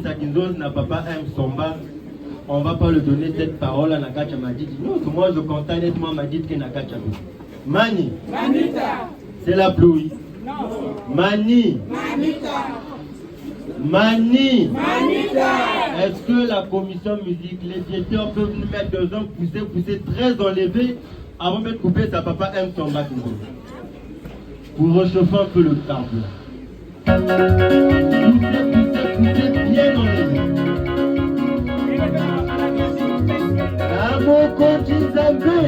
Pesa Kinzos n'a papa M. Somba, on ne va pas le donner cette parole à Nakacha Madid. Non, moi je constate nettement Madid que Nakacha. Mani. Manita. C'est la pluie. Non. Mani. Manita. Mani. Manita. Est-ce que la commission musique, les directeurs peuvent nous mettre deux ans, pousser très enlevé avant de mettre couper sa papa M. Somba Kinzos pour réchauffer un peu le carburant. Bien enlevé. Amoko Nzambe.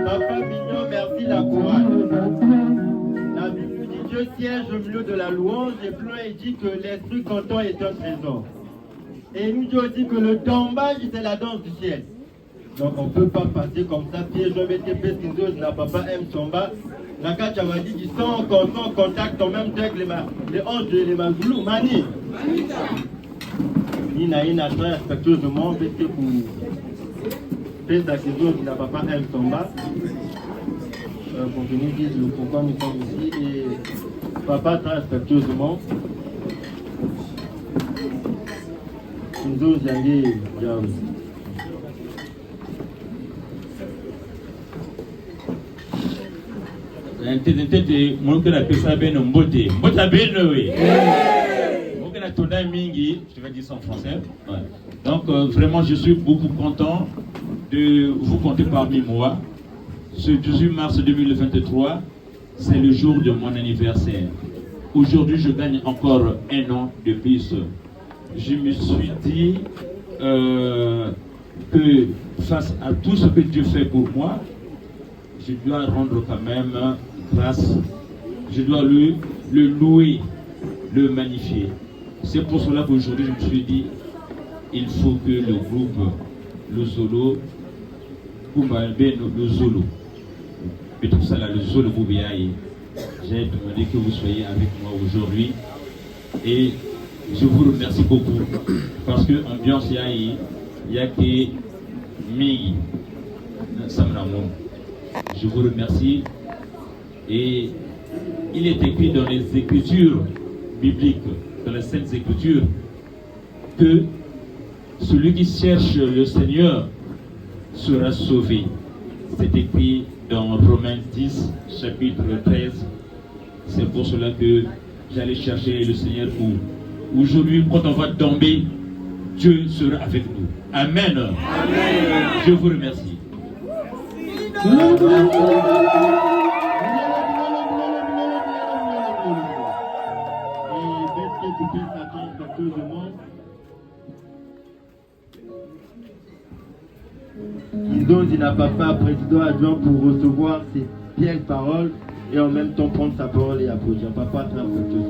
Papa Mignon, merci la couronne. La Bible dit Dieu siège au milieu de la louange et plein et dit que l'esprit content est un trésor. Et il nous dit aussi que le tombage c'est la danse du ciel. Donc on ne peut pas passer comme ça, pied, je vais te faire ce la papa M. Somba. La Kacha m'a dit qu'ils sont en contact en même temps avec les hanches et les mazoulous. Mani. Ina très respectueusement, parce que pour faire sa question de la papa M. Somba, pour que nous disent pourquoi nous sommes ici. Et papa très respectueusement, nous allons y aller. Ntete mon que la pesa ben mbote. Mbota ben oui. Mon que la tonda mingi, je vais dire ça en français. Ouais. Donc vraiment je suis beaucoup content de vous compter parmi moi. Ce 18 mars 2023, c'est le jour de mon anniversaire. Aujourd'hui, je gagne encore un an de plus. Je me suis dit que face à tout ce que Dieu fait pour moi, je dois rendre quand même grâce. Je dois le louer, le magnifier. C'est pour cela qu'aujourd'hui, je me suis dit, il faut que le groupe, le Zolo, le Zolo, et tout ça là, le Zolo Boubiaï, j'ai demandé que vous soyez avec moi aujourd'hui. Et je vous remercie beaucoup parce que ambiance il y a que mi Samramon. Je vous remercie. Et il est écrit dans les Écritures bibliques, dans les Saintes Écritures, que celui qui cherche le Seigneur sera sauvé. C'est écrit dans Romains 10, chapitre 13. C'est pour cela que j'allais chercher le Seigneur pour aujourd'hui, quand on va tomber, Dieu sera avec nous. Amen. Amen. Je vous remercie. Disons, il n'a pas président adjoint pour recevoir ces belles paroles et en même temps prendre sa parole et applaudir. Papa, très important.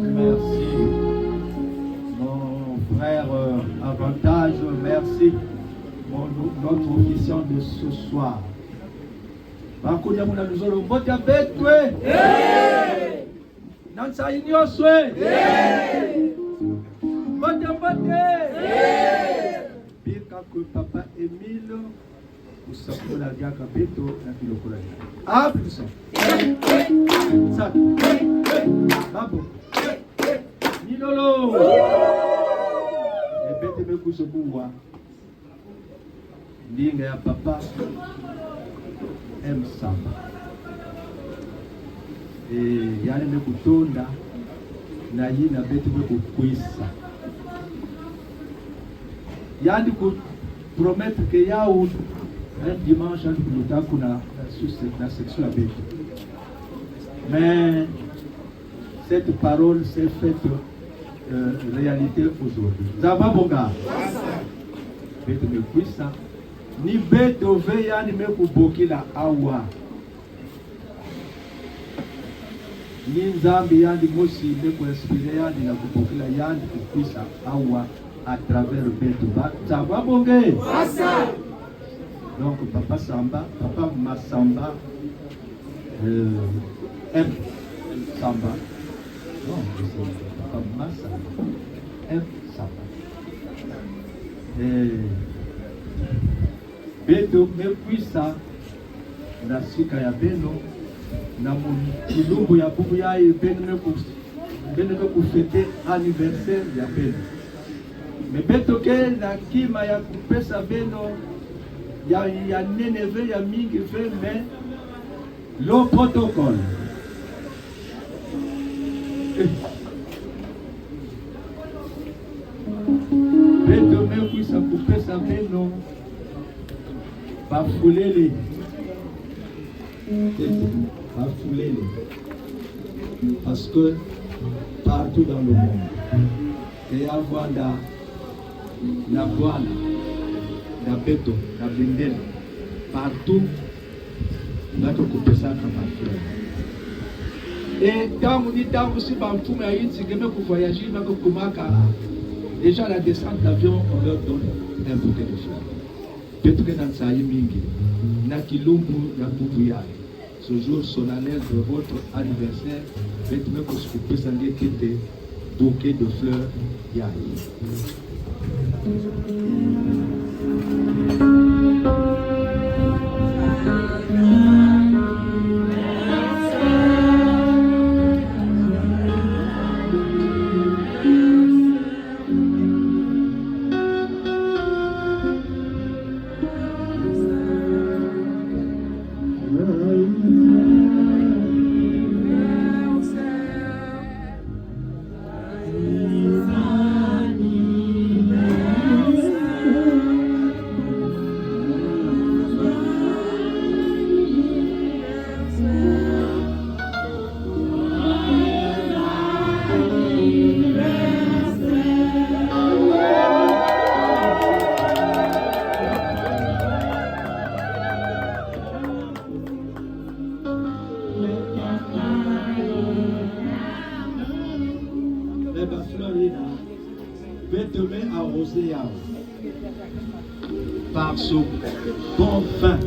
Merci, mon frère Avantage. Merci, notre officiant de ce soir. Bakunya muna luzolo mbote betwe. Nansa inyoswe. Mbote mbote. Bika que papa Emile usapo la diaka beto na kilokola. Ah, plus ça. Babo. Milolo. Ebete mekusobuwa. Ndinga ya papa M Samba. Yani mekutonda na yina bete mekukwisa. Yani ku promettre que yao un dimanche entre nous na la section à bête. Mais cette parole s'est faite réalité aujourd'hui. Zaba bonga. Bête me kwisa. Ni bête ove yani me kubokila awa. Ni nzambi yani mosi me ku inspire yani na kubokila yani kukwisa awa à travers bête. Zaba bonge. Donc papa Samba, papa Massamba, M Samba. Non, c'est papa Massamba, M Samba. Beto mekwisa na sika ya beno na mulumbu ya bubu ya beno meku fete anniversaire ya beno. Me beto ke na kima ya kupesa beno ya neneve ya mingi ve mais le protocole beto mekwisa kupesa beno bafulele parce que partout dans le monde il y a Wanda na Bwana na beto na bendele partout bato kupesa kama fleur et tangu si bamfume ya inzi ngeme ku voyager na kumaka déjà la descente d'avion on leur donne un bouquet de fleurs beto ke na nsayi mingi na kilumbu na bubu ya ce jour solennel de votre anniversaire beto me ko kupesa ngekete bouquet de fleurs ya océan par son bon vin.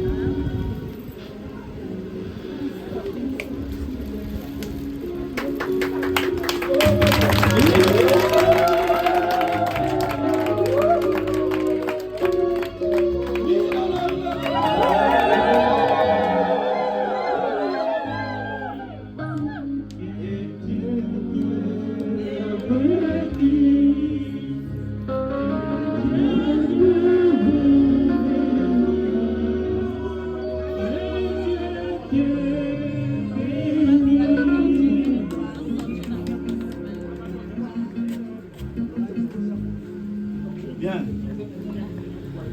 Bien.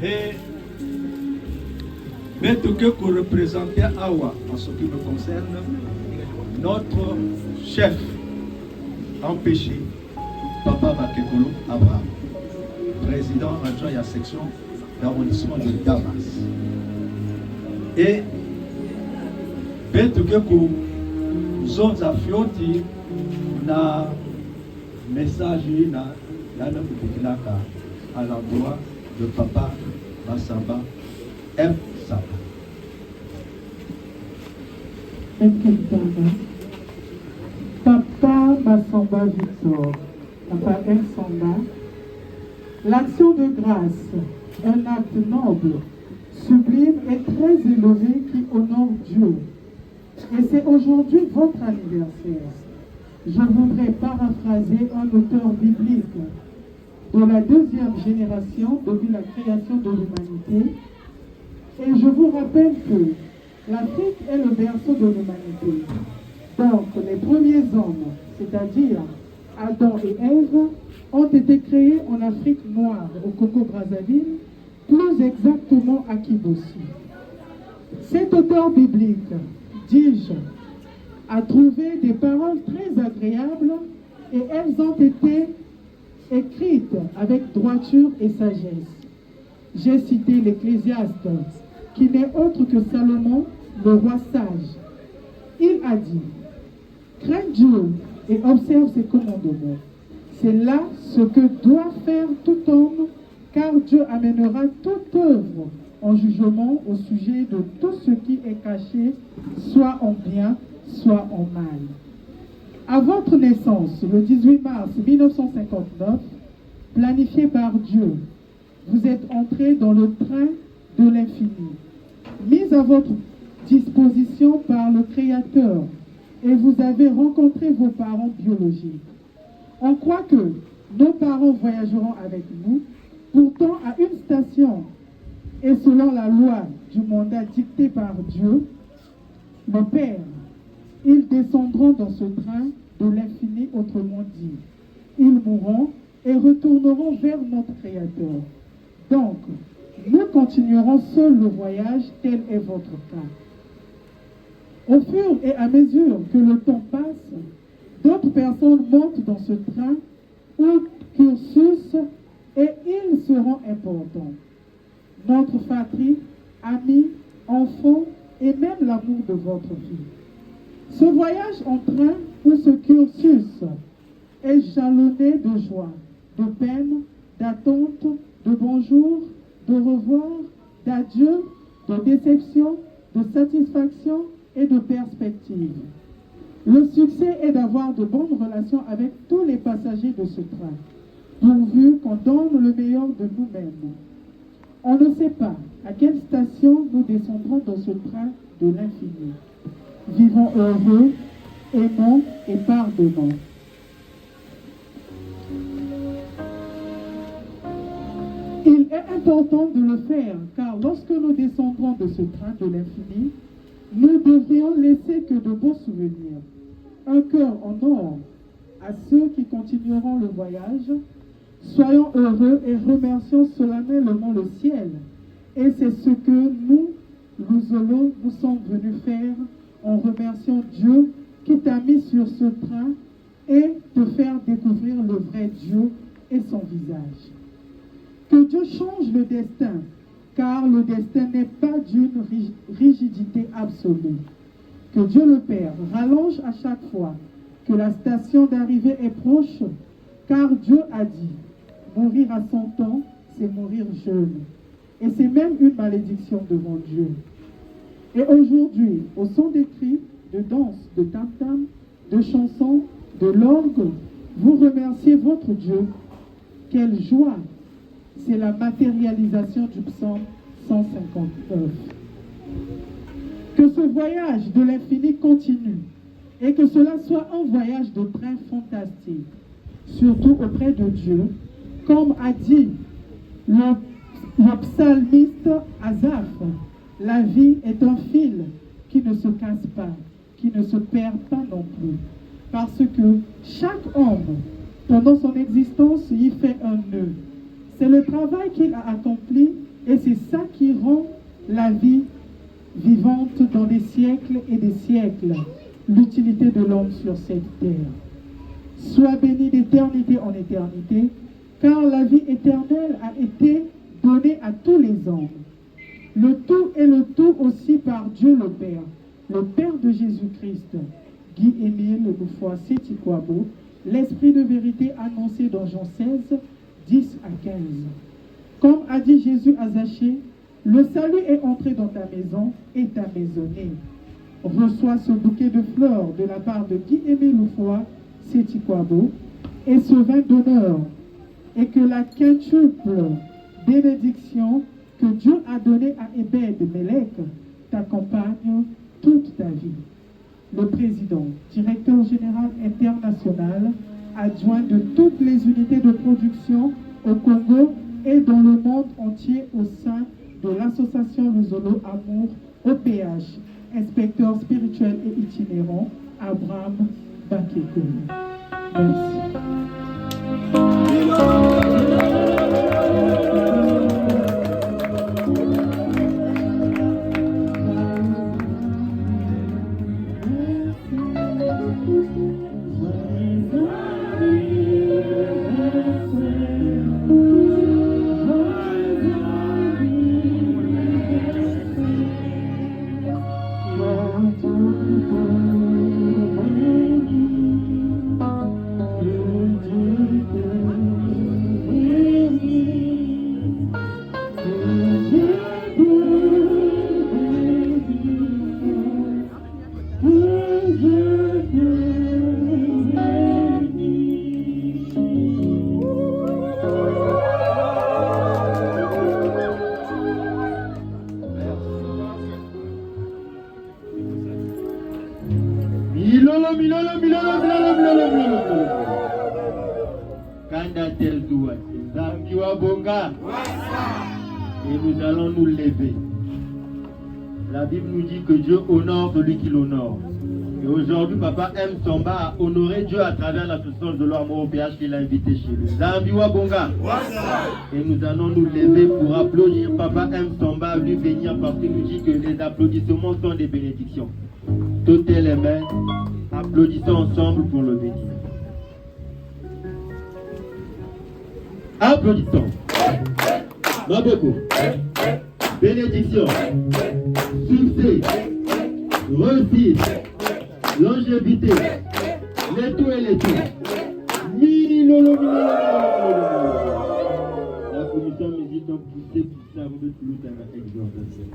Et Beto que représentait Awa, en ce qui me concerne, notre chef empêché, Papa Bakekolo Abraham, président adjoint à la section d'arrondissement de Damas. Et Beto que nous avons affronté na message na à l'endroit de Papa Massamba M. Samba. Papa Massamba Victor, Papa M. Samba, l'action de grâce, un acte noble, sublime et très élevé qui honore Dieu. Et c'est aujourd'hui votre anniversaire. Je voudrais paraphraser un auteur biblique de la deuxième génération depuis la création de l'humanité. Et je vous rappelle que l'Afrique est le berceau de l'humanité. Donc les premiers hommes, c'est-à-dire Adam et Ève, ont été créés en Afrique noire, au Congo-Brazzaville, plus exactement à Kibossi. Cet auteur biblique, dis-je, a trouvé des paroles très agréables et elles ont été écrites avec droiture et sagesse. J'ai cité l'Ecclésiaste, qui n'est autre que Salomon, le roi sage. Il a dit, crains Dieu et observe ses commandements. C'est là ce que doit faire tout homme, car Dieu amènera toute œuvre en jugement au sujet de tout ce qui est caché, soit en bien, soit en mal. À votre naissance, le 18 mars 1959, planifié par Dieu, vous êtes entré dans le train de l'infini, mis à votre disposition par le Créateur, et vous avez rencontré vos parents biologiques. On croit que nos parents voyageront avec nous, pourtant à une station, et selon la loi du mandat dicté par Dieu, le Père, ils descendront dans ce train de l'infini, autrement dit. Ils mourront et retourneront vers notre Créateur. Donc, nous continuerons seuls le voyage, tel est votre cas. Au fur et à mesure que le temps passe, d'autres personnes montent dans ce train ou cursus et ils seront importants. Notre patrie, amis, enfants et même l'amour de votre vie. Ce voyage en train ou ce cursus est jalonné de joie, de peine, d'attente, de bonjour, de revoir, d'adieu, de déception, de satisfaction et de perspective. Le succès est d'avoir de bonnes relations avec tous les passagers de ce train, pourvu qu'on donne le meilleur de nous-mêmes. On ne sait pas à quelle station nous descendrons dans ce train de l'infini. Vivons heureux, aimons et pardonnons. Il est important de le faire, car lorsque nous descendrons de ce train de l'infini, nous devrions laisser que de beaux souvenirs. Un cœur en or à ceux qui continueront le voyage. Soyons heureux et remercions solennellement le ciel. Et c'est ce que nous sommes venus faire en remerciant Dieu qui t'a mis sur ce train et te faire découvrir le vrai Dieu et son visage. Que Dieu change le destin, car le destin n'est pas d'une rigidité absolue. Que Dieu le Père rallonge à chaque fois que la station d'arrivée est proche, car Dieu a dit, Mourir à son temps, c'est mourir jeune. Et c'est même une malédiction devant Dieu. Et aujourd'hui, au son des cris, de danse, de tam-tam, de chansons, de l'orgue, vous remerciez votre Dieu. Quelle joie! C'est la matérialisation du psaume 159. Que ce voyage de l'infini continue et que cela soit un voyage de train fantastique, surtout auprès de Dieu, comme a dit le psalmiste Asaph. La vie est un fil qui ne se casse pas, qui ne se perd pas non plus, parce que chaque homme, pendant son existence, y fait un nœud. C'est le travail qu'il a accompli et c'est ça qui rend la vie vivante dans des siècles et des siècles, l'utilité de l'homme sur cette terre. Sois béni d'éternité en éternité, car la vie éternelle a été donnée à tous les hommes. Le tout et le tout aussi par Dieu le Père, le Père de Jésus-Christ, Guy-Émile Loufoy-Sétikwabo, l'Esprit de vérité annoncé dans Jean 16, 10 à 15. Comme a dit Jésus à Zachée, le salut est entré dans ta maison et t'a maisonné. Reçois ce bouquet de fleurs de la part de Guy-Émile Loufoy-Sétikwabo et ce vin d'honneur, et que la quintuple bénédiction que Dieu a donnée à Ebed-Melech t'accompagne toute ta vie. Le président, directeur général international, adjoint de toutes les unités de production au Congo et dans le monde entier au sein de l'association Luzolo Amour OPH, inspecteur spirituel et itinérant, Abraham Bakeko. Merci. Et nous allons nous lever. La Bible nous dit que Dieu honore celui qui l'honore. Et aujourd'hui, Papa M. Samba a honoré Dieu à travers l'association de l'amour au PH qu'il a invité chez lui. Zambiwa Bonga. Et nous allons nous lever pour applaudir Papa M. Samba, lui bénir parce qu'il nous dit que les applaudissements sont des bénédictions. Toutes les mains, applaudissons ensemble pour le bénir. Applaudissons. Maboko. Bénédiction. Succès. Réussite. Longévité. Les tout et les tout. Mini lolo, mini lolo. La commission me dit donc pousser pour ça, vous êtes plus dans l'exhortation.